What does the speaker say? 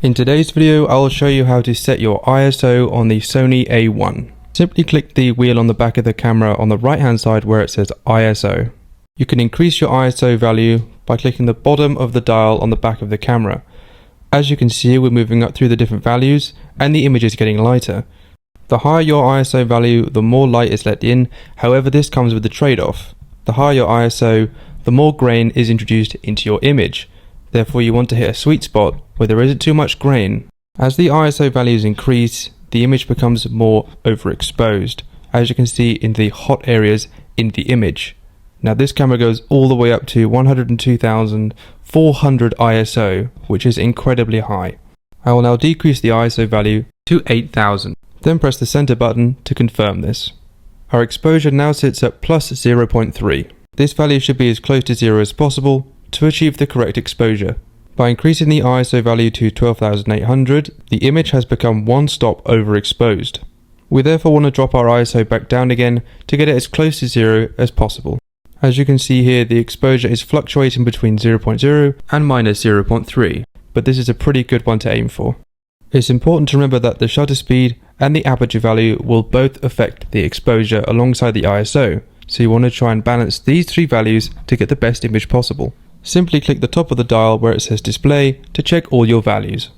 In today's video, I will show you how to set your ISO on the Sony A1. Simply click the wheel on the back of the camera on the right hand side where it says ISO. You can increase your ISO value by clicking the bottom of the dial on the back of the camera. As you can see, we're moving up through the different values and the image is getting lighter. The higher your ISO value, the more light is let in. However, this comes with a trade-off. The higher your ISO, the more grain is introduced into your image. Therefore, you want to hit a sweet spot where there isn't too much grain. As the ISO values increase, the image becomes more overexposed, as you can see in the hot areas in the image. Now this camera goes all the way up to 102,400 ISO, which is incredibly high. I will now decrease the ISO value to 8,000. Then press the center button to confirm this. Our exposure now sits at plus 0.3. This value should be as close to 0 as possible to achieve the correct exposure. By increasing the ISO value to 12,800, the image has become one stop overexposed. We therefore want to drop our ISO back down again to get it as close to 0 as possible. As you can see here, the exposure is fluctuating between 0.0 and minus 0.3, but this is a pretty good one to aim for. It's important to remember that the shutter speed and the aperture value will both affect the exposure alongside the ISO, so you want to try and balance these three values to get the best image possible. Simply click the top of the dial where it says display to check all your values.